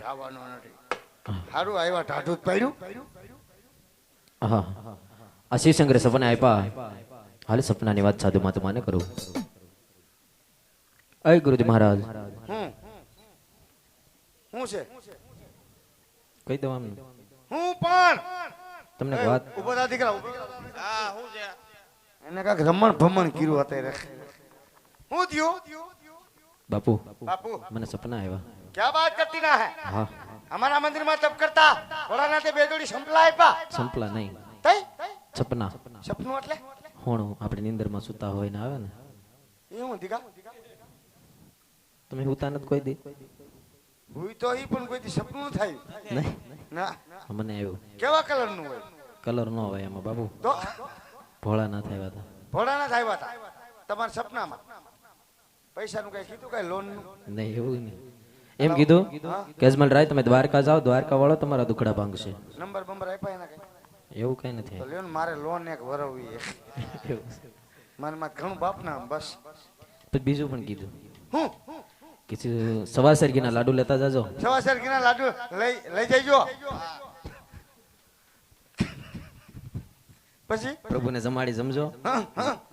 આવવાનો નથી. સારું આવ્યા ટાઢું જ પાડ્યું. હા આ શિવશંકરે સપના આપ્યા. હાલ સપનાની વાત સાધુ મહાત્માને કરું. અય ગુરુજી મહારાજ હું છે કહી દઉં આમ હું પણ તમને વાત ઉભો થા દીકરા. હા હું છે એને કાક રમણ ભમણ કર્યું અત્યારે. હું થયું બાપુ બાપુ? મને સપના આવ્યા. क्या बात करती ना है? હા हमारा मंदिर में तब करता भोलानाथ બે જોડી સંપલા આપ્યા. સંપલા નહીં તઈ સપના. સપનું એટલે હોણું આપણે નિંદરમાં સૂતા હોય ને આવે ને એવું દીકા તમે હુતા નથી કોઈ દી હુઈ તો ઈ પણ કોઈ દી સપનું થાય નહીં ના. મને આવ્યું. કેવા કલર નું હોય? કલર ન હોય એમાં બાપુ. તો ભોળાનાથ આવ્યા હતા. ભોળાનાથ આવ્યા હતા તમારા સપનામાં. પૈસા નું કઈ કીધું કઈ લોન નું? નહીં એવું નહીં. એમ કીધું કે અજમલ રાય તમે દ્વારકા જાઓ, દ્વારકા વાળો તમારા દુખડા ભાંગશે. નંબર બંબર આપ્યા એના કઈ? એવું કઈ નથી. તો લ્યો ને મારે લોન એક ભરવવી છે. મનમાં ઘણું બાપ ના બસ. પછી બીજું પણ કીધું હું કે સવા સરગીના લાડુ લેતા જાજો. સવાસર કિના લાડુ લઈ જઈજો. પછી પ્રભુને જમાડી જમજો,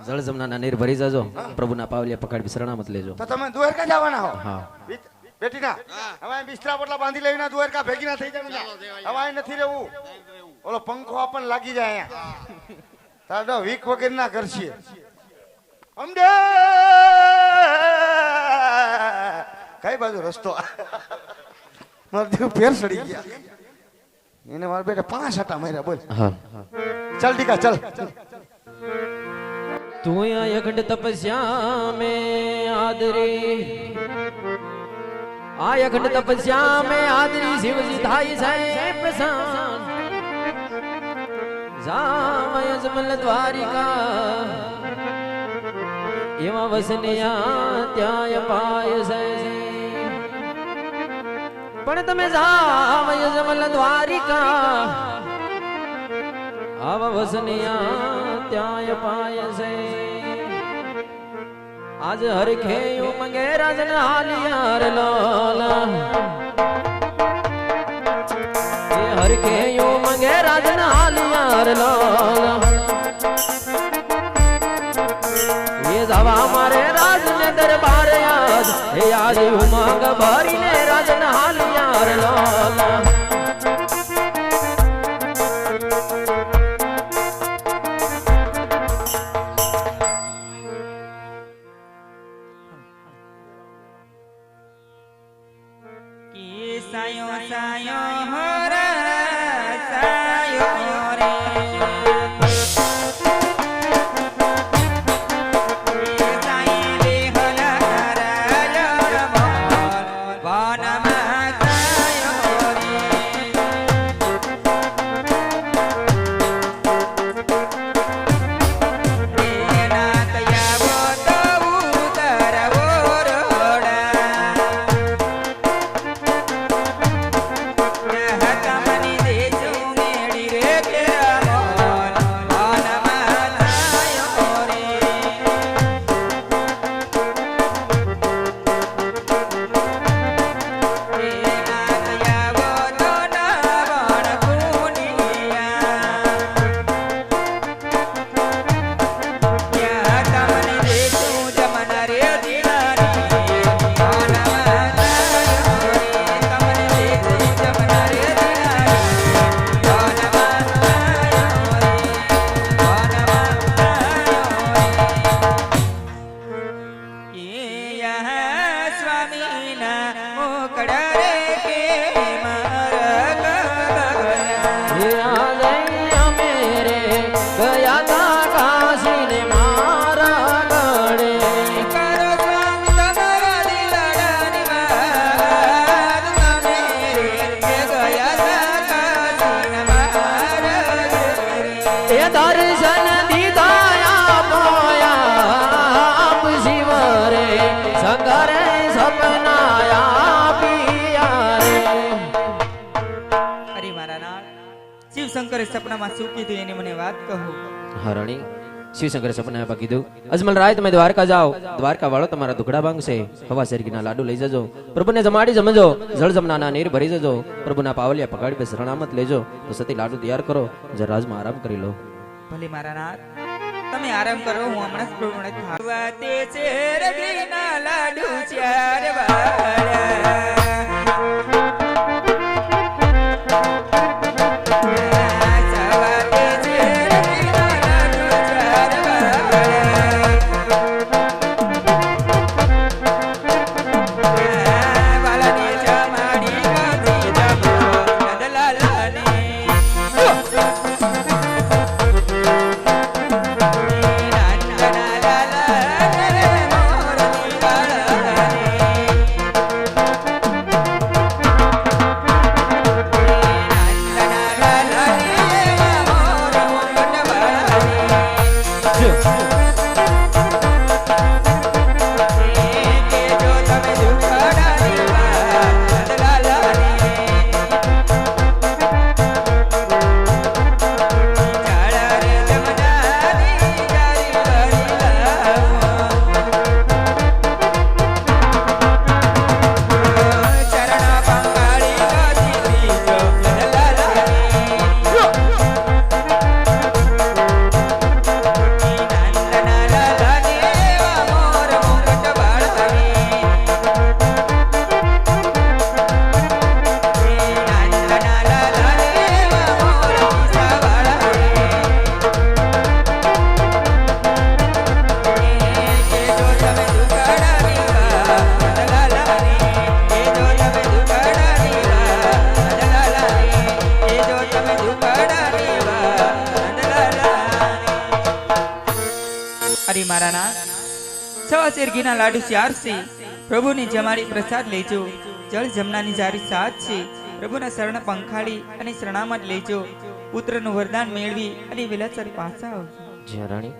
જળ જમનાના નીર ભરી જાજો, પ્રભુના પાવલિયા પકડી શરણામત લેજો. તો તમે દ્વારકા જવાના હો? હા બેટી ના હવે બિસ્તરા પોટલા બાંધી લઈને દ્વારકા ભેગી ના થઈ જાય. હવે નથી રહેવું. ઓલો પંખો આપણને લાગી જાય અહીંયા. તારો વીક વગર ના કરશે. અમદે કઈ બાજુ રસ્તો? મારા દેવ ફેર સડી ગયા. એને મારા બેટા 5 આટા માર્યા. બોલ હા ચાલ ટીકા ચાલ. તું અખંડ તપસ્યા में आदरी, आ अखंड तपस्या में आदरी शिवजी थाई है प्रसन्न, जामय जमल द्वारिका एवं वसनिया त्याय પાય છે. પણ તમે જામય જમલ દ્વારિકા આવ વસનિયા ત્યાય પાય છે. આજ હરખે મંગે રાજન હાલિયાર લોલા, એ હરખે મંગે રાજન હાલિયાર લોલા, એ જવા મારે રાજને દરબાર યાદ, એ આજ ઉમંગ ભરીને રાજન હાલિયાર લોલા. સાયો સાયો હર સાયો રે સાઈ બેહલ કરલ બોલ વનમાં સાયો રે એના તયાવો તો ઉતરવો રોડા હતમની દેજો મેડી રે કે અમોલ વનમાં સાયો રે એના તયાવો તો નવણ પુનિયા તમને દેખું જમન રે દિલારી વનમાં સાયો રે તમને દેખું જમન રે દિલારી વનમાં સાયો રે વનમાં સાયો રે યહ સ્વામીના મોકળ રે કે માર ગગરા હે આલૈયા મેરે ગયા તા કાશીને મારા ગળે, કરો સ્વામી તમારા દિલડાની વાત તમે રે કે ગયા સકાશીના માર રે એ દર્શન દીધા આપ શિવ રે, સંગરે સપના આપિયા રે. અરે મારા નાથ શિવશંકરે સપનામાં શું કીધું એની મને વાત કહો. હરણી શિવશંકરે સપને આપા કીધું અજમલ રાય તમે દ્વારકા જાઓ, દ્વારકા વાળો તમારા દુખડા ભાંગશે, હવા શેરગીના લાડુ લઈ જજો, પ્રભુને જમાડી જમજો, જળ જમનાના નીર ભરી જજો, પ્રભુના પાવલિયા પગાડી બે શરણામત લેજો, તો સતી લાડુ તૈયાર કરો, જરા રાજમાં આરામ કરી લો. ભલે મારા નાથ, તમે આરામ કરો, હું હમણાં જ પ્રભુને ખાવા તે શેરડીના લાડુ ચાર વાળા. મારા નાથ, સવા શેર ઘીના લાડુ ચાર છે, પ્રભુની જમાડી પ્રસાદ લેજો, જળ જમનાની જારી સાત છે, પ્રભુના શરણ પંખાળી અને શરણામત લેજો, પુત્રનું વરદાન મેળવી અને વિલાસર પાછા આવજો. જ્યાં રાણી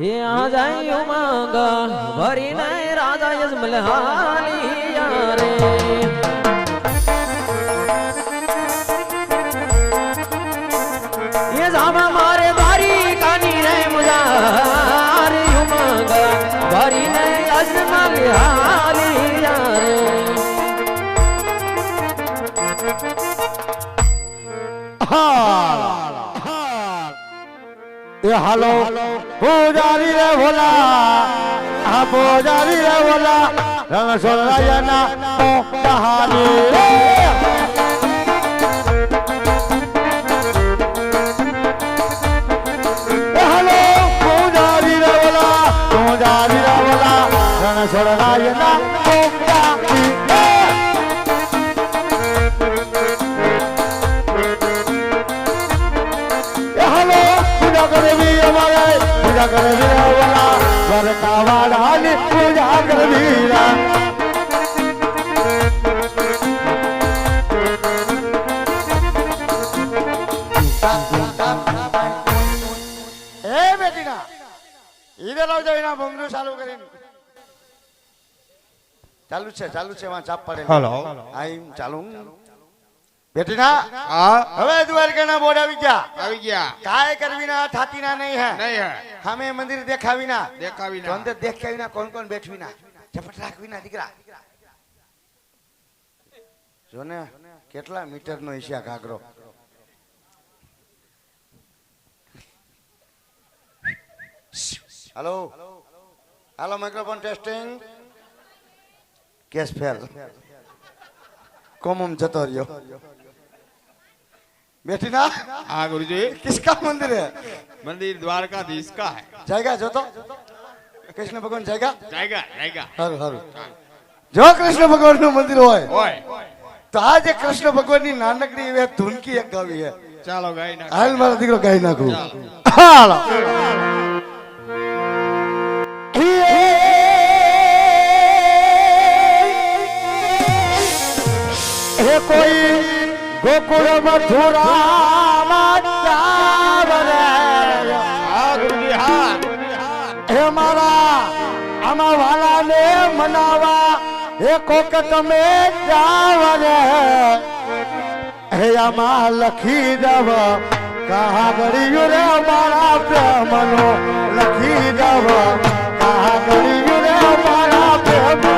હે આ જાય ઉમંગ ભરીને રાજા યજમલ હાલિયા રે, એ જામા મારે દ્વારિકાની રે મુજાર ઉમંગ ભરીને યજમલ હાલિયા રે. એ હાલો પૂજારી રે ભોલા, આ પૂજારી રે ભોલા, રંગ સોરાયના પોતાહારી રે. એ હાલો પૂજારી રે ભોલા, પૂજારી રે ભોલા, રંગ સોરાયના પોતાહારી રે. પૂજા કરવી અમારે, પૂજા કરવી ઓલા દ્વારકા વાળાની પૂજા કરવી. એ બેટીના ઈદે લાવ જઈના ભંગરું ચાલુ કરીને ચાલુ છે વાં ચાપ પડે. હેલો આઈ ચાલુ બેટીના હવે દ્વારકાના બોર્ડ આવી ગયા કાય કરવીના થાતીના નહીં હે હમે મંદિર દેખાવીના તો અંદર દેખાવીના કોણ કોણ બેઠવીના ઝપટ રાખવીના દીકરા જો ને કેટલા મીટર નો ઈશા ઘાઘરો. હેલો હાલો માઇક્રોફોન ટેસ્ટિંગ. કેસ ફેલ કોમમ જતો રહ્યો. बेटी ना हाँ गुरुजी, किसका मंदिर है? मंदिर द्वारकाधीश का है. जाएगा जो तो कृष्ण भगवान जाएगा जाएगा जाएगा. हर हर जो कृष्ण भगवान નું મંદિર હોય તો आज कृष्ण भगवान ની નાનકડી એવી ધૂનકી એક ગાવી છે. ચાલો ગાઈ નાખો. હાલ મારો દીકરો ગાઈ નાખું. હાલો हे कोई गोकुल मथुरा हे मारा आमा वाला ने मनावा हे कोक तमे जाव रे हे आमा लखी दव કહા ગળ્યું રે મારા પ્રેમનો લખી દવ કહા ગળ્યું રે મારા પ્રેમનો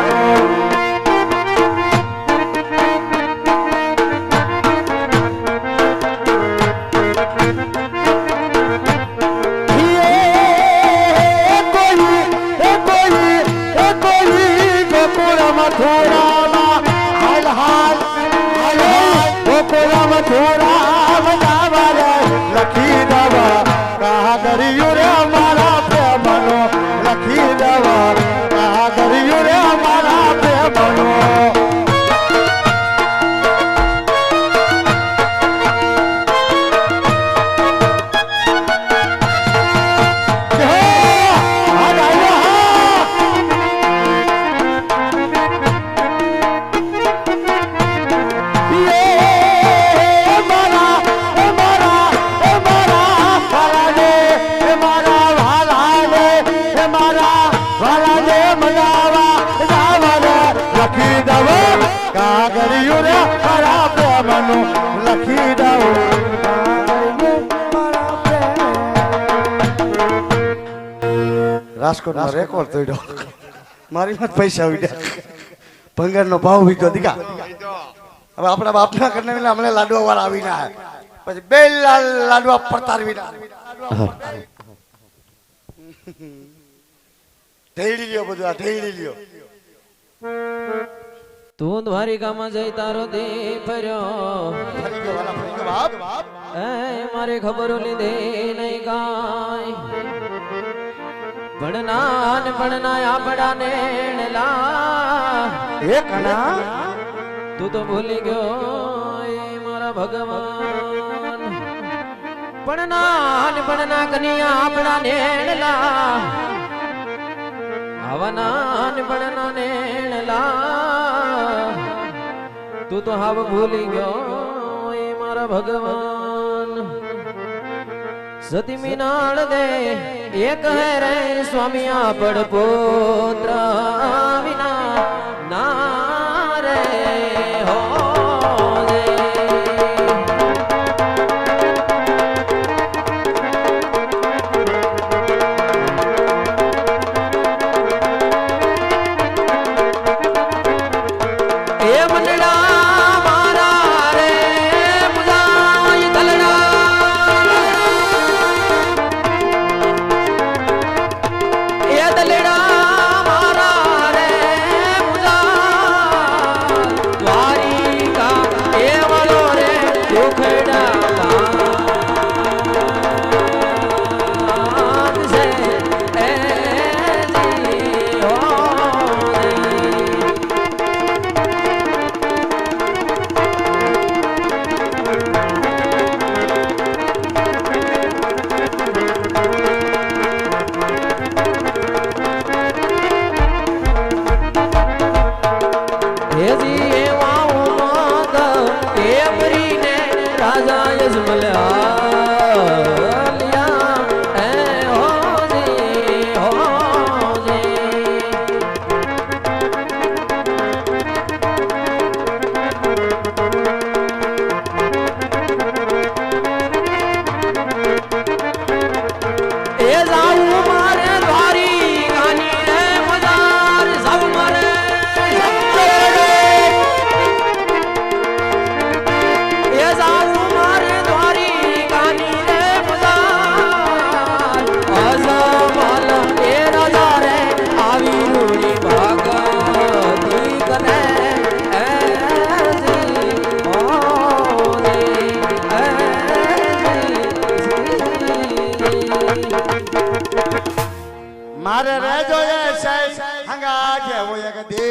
લખી દવા કહા ગળ્યું રે મારા પ્રેમનો લખી દવા કહા ગળ્યું રે મારા પ્રેમનો લખી દઉં રાજકોટનો રેકોર્ડ તોડ્યો મારી માં પૈસા ઉડ્યા ભંગારનો ભાવ વીતો દીકા હવે આપણા બાપના કરને અમને લાડવા વાળા આવીને આયા પછી બે લાડવા પડતારવી ઢેડી લ્યો બધું આ ઢેડી લ્યો તું દ્વારિકામાં જઈ તારો દે ફર્યો ફરી ગયો વાલા ફરી ગયો બાપ એ મારે ખબરો લીધે નહીં કાય ભણના આપડા નેણલા એ કના તું તો ભૂલી ગયો એ મારા ભગવાન ભણના કનિયા આપડા નેણલા આવના ભણના નેણલા તું તો હાવ ભૂલી ગયો એ મારા ભગવાન સતી મિનાળ દે એક હે રે સ્વામી આપડ પુત્ર વિના ના રે હો રે એ મંડળા મારા રે મુજાઈ દલડા એ દલડા મારા રે મુજા દ્વારિકા એ વાળો રે દુખડા બાદ છે એ જી હો રે હેજી એ વાવ માત એ પરીને રાજા યજમલ્યા એ હોજી હોજી એ જાઉં મારે દ્વારી ગાની રે મજાર સૌ મારે એ જાઉં મારે દ્વારી ગાની રે મજાર અજમલ એ રાજા રે આવી રૂડી ભગતી કને એ જી ઓ રે એ જી મારે રેજો એ સై હંગા કે હોય કે દે